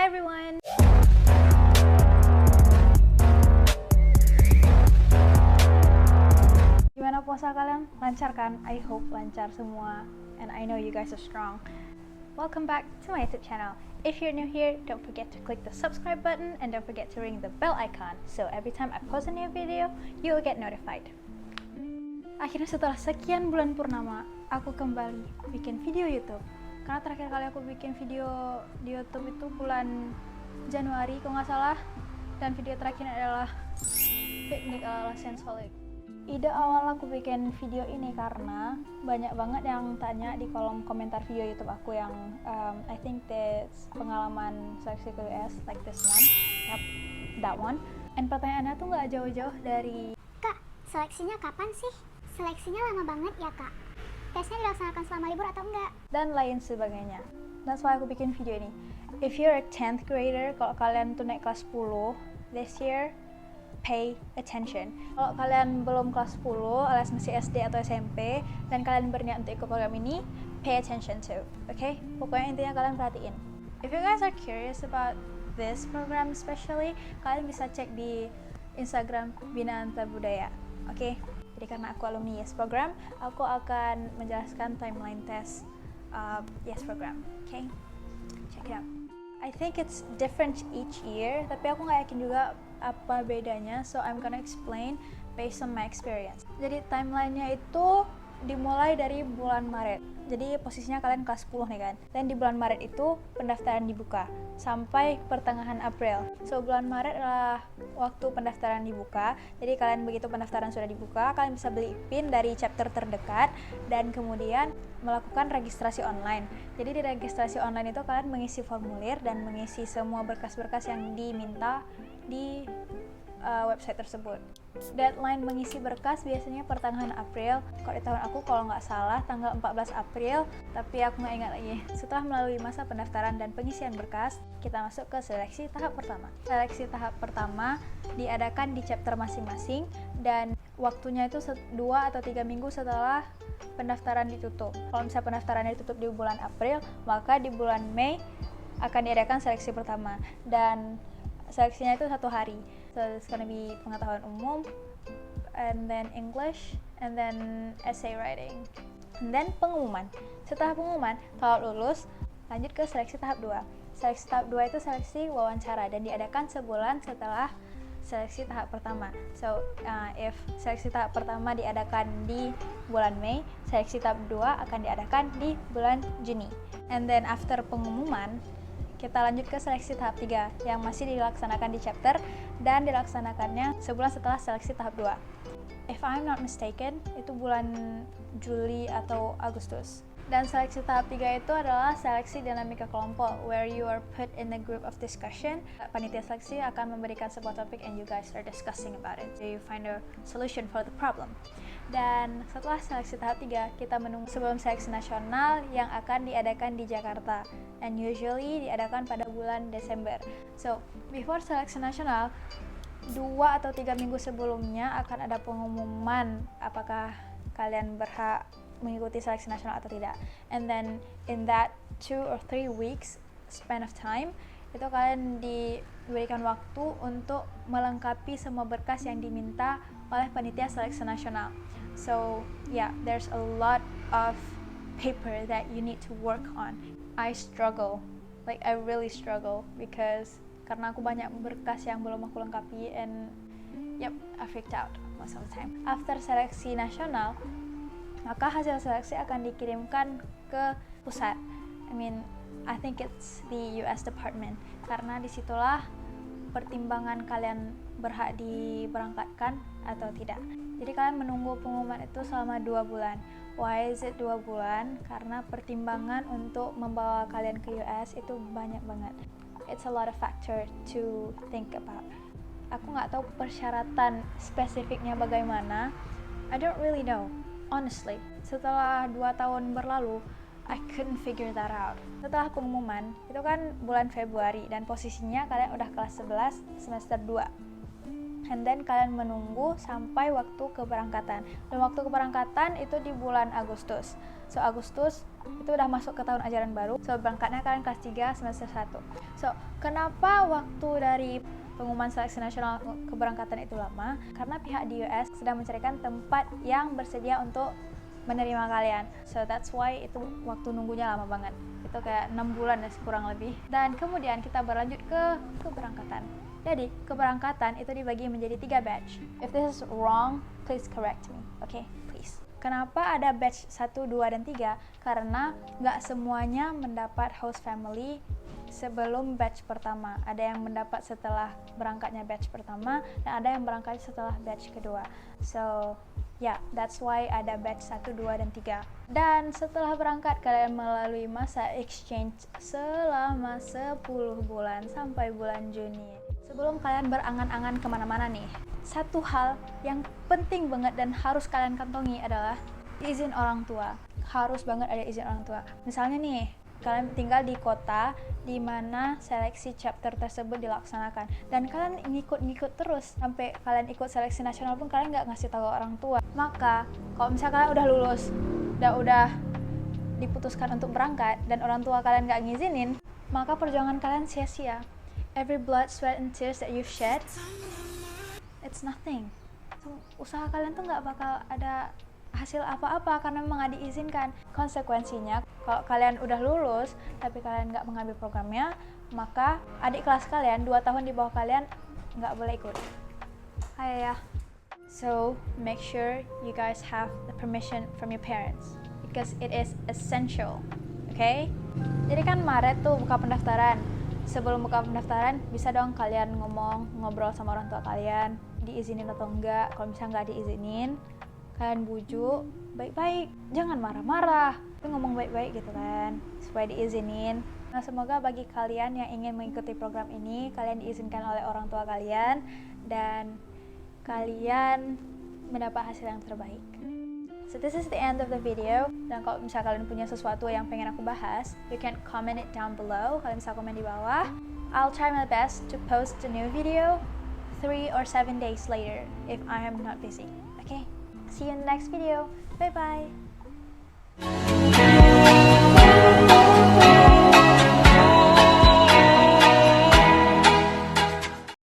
Hi everyone! Gimana puasa kalian? Lancar kan? I hope lancar semua. And I know you guys are strong. Welcome back to my YouTube channel. If you're new here, don't forget to click the subscribe button and don't forget to ring the bell icon. So every time I post a new video, you'll get notified. Akhirnya setelah sekian bulan purnama, aku kembali bikin video YouTube. Karena terakhir kali aku bikin video di YouTube itu bulan Januari kalau nggak salah. Dan video terakhir adalah piknik ala Sensolik. Ide awal aku bikin video ini karena banyak banget yang tanya di kolom komentar video YouTube aku yang I think that's pengalaman seleksi ke US like this one. Yep, that one. And pertanyaannya tuh nggak jauh-jauh dari Kak, seleksinya kapan sih? Seleksinya lama banget ya kak? Tesnya dilaksanakan selama libur atau enggak? dan lain sebagainya. That's why aku bikin video ini. If you're a 10th grader, kalau kalian tuh naik kelas 10 this year, pay attention. Kalau kalian belum kelas 10 alias masih SD atau SMP dan kalian berniat untuk ikut program ini, pay attention too. Okay? Pokoknya intinya kalian perhatiin. If you guys are curious about this program especially, kalian bisa cek di Instagram Binanta Budaya. Okay? Jadi karena aku alumni YES program, aku akan menjelaskan timeline tes YES program. Okay? Check it out. I think it's different each year, tapi aku nggak yakin juga apa bedanya, so I'm gonna explain based on my experience. Jadi timelinenya itu dimulai dari bulan Maret. Jadi posisinya kalian kelas 10 nih kan. Dan di bulan Maret itu pendaftaran dibuka sampai pertengahan April. So bulan Maret adalah waktu pendaftaran dibuka. Jadi kalian begitu pendaftaran sudah dibuka, kalian bisa beli PIN dari chapter terdekat dan kemudian melakukan registrasi online. Jadi di registrasi online itu kalian mengisi formulir dan mengisi semua berkas-berkas yang diminta di website tersebut. Deadline mengisi berkas biasanya pertengahan April. Kalau di tahun aku kalau nggak salah tanggal 14 April, tapi aku nggak ingat lagi. Setelah melalui masa pendaftaran dan pengisian berkas, kita masuk ke seleksi tahap pertama. Seleksi tahap pertama diadakan di chapter masing-masing dan waktunya itu 2 atau 3 minggu setelah pendaftaran ditutup. Kalau misalnya pendaftaran ditutup di bulan April, maka di bulan Mei akan diadakan seleksi pertama dan seleksinya itu 1 hari. So it's gonna be pengetahuan umum, and then English, and then essay writing, and then pengumuman. Setelah pengumuman, kalau lulus, lanjut ke seleksi tahap 2. Seleksi tahap 2 itu seleksi wawancara dan diadakan sebulan setelah seleksi tahap pertama. So if seleksi tahap pertama diadakan di bulan Mei, seleksi tahap 2 akan diadakan di bulan Juni. And then after pengumuman, kita lanjut ke seleksi tahap 3 yang masih dilaksanakan di chapter dan dilaksanakannya sebulan setelah seleksi tahap 2. If I'm not mistaken, itu bulan Juli atau Agustus. Dan seleksi tahap 3 itu adalah seleksi dinamika kelompok where you are put in a group of discussion. Panitia seleksi akan memberikan sebuah topik and you guys are discussing about it. So you find a solution for the problem. Dan setelah seleksi tahap 3, kita menunggu sebelum seleksi nasional yang akan diadakan di Jakarta. And usually diadakan pada bulan Desember. So, before seleksi nasional, 2 atau 3 minggu sebelumnya akan ada pengumuman apakah kalian berhak mengikuti seleksi nasional atau tidak. And then in that 2 or 3 weeks span of time, itu kalian diberikan waktu untuk melengkapi semua berkas yang diminta oleh panitia seleksi nasional. So yeah, there's a lot of paper that you need to work on. I struggle, like I really struggle because karena aku banyak berkas yang belum aku lengkapi and yep, I freaked out most of the time. After seleksi nasional, maka hasil seleksi akan dikirimkan ke pusat. I think it's the US Department karena disitulah pertimbangan kalian berhak diberangkatkan atau tidak. Jadi kalian menunggu pengumuman itu selama 2 bulan. Why is it 2 bulan? Karena pertimbangan untuk membawa kalian ke US itu banyak banget. It's a lot of factor to think about. Aku nggak tahu persyaratan spesifiknya bagaimana. I don't really know, honestly. Setelah 2 tahun berlalu, I couldn't figure that out. Setelah pengumuman, itu kan bulan Februari dan posisinya kalian udah kelas 11 semester 2. And then kalian menunggu sampai waktu keberangkatan. Dan waktu keberangkatan itu di bulan Agustus. So Agustus itu udah masuk ke tahun ajaran baru. So berangkatnya kalian kelas 3 semester 1. So kenapa waktu dari pengumuman seleksi nasional keberangkatan itu lama? Karena pihak di US sedang mencarikan tempat yang bersedia untuk menerima kalian. So that's why itu waktu nunggunya lama banget. Itu kayak 6 bulan ya kurang lebih. Dan kemudian kita berlanjut ke keberangkatan. Jadi keberangkatan itu dibagi menjadi 3 batch. If this is wrong, please correct me. Okay, please. Kenapa ada batch 1, 2, dan 3? Karena nggak semuanya mendapat host family sebelum batch pertama. Ada yang mendapat setelah berangkatnya batch pertama, dan ada yang berangkat setelah batch kedua. So, yeah, that's why ada batch 1, 2, dan 3. Dan setelah berangkat, kalian melalui masa exchange selama 10 bulan sampai bulan Juni. Sebelum kalian berangan-angan kemana-mana nih, satu hal yang penting banget dan harus kalian kantongi adalah izin orang tua. Harus banget ada izin orang tua. Misalnya nih, kalian tinggal di kota di mana seleksi chapter tersebut dilaksanakan, dan kalian ngikut terus sampai kalian ikut seleksi nasional pun kalian nggak ngasih tahu orang tua. Maka kalau misalnya kalian udah lulus, udah diputuskan untuk berangkat dan orang tua kalian nggak ngizinin, maka perjuangan kalian sia-sia. Every blood, sweat, and tears that you've shed, it's nothing. Usaha kalian tuh nggak bakal ada hasil apa-apa karena memang nggak diizinkan. Konsekuensinya, kalau kalian udah lulus tapi kalian nggak mengambil programnya, maka adik kelas kalian 2 tahun di bawah kalian nggak boleh ikut. Ayo ya. So make sure you guys have the permission from your parents because it is essential. Okay? Jadi kan Maret tuh buka pendaftaran. Sebelum buka pendaftaran, bisa dong kalian ngobrol sama orang tua kalian, diizinin atau enggak. Kalau misalnya nggak diizinin, kalian bujuk baik-baik, jangan marah-marah, tapi ngomong baik-baik gitu kan, supaya diizinin. Nah, semoga bagi kalian yang ingin mengikuti program ini, kalian diizinkan oleh orang tua kalian dan kalian mendapat hasil yang terbaik. So this is the end of the video. Dan kalau misalnya kalian punya sesuatu yang pengen aku bahas, you can comment it down below. Kalian bisa komen di bawah. I'll try my best to post a new video 3 or 7 days later if I am not busy. Okay? See you in the next video. Bye bye.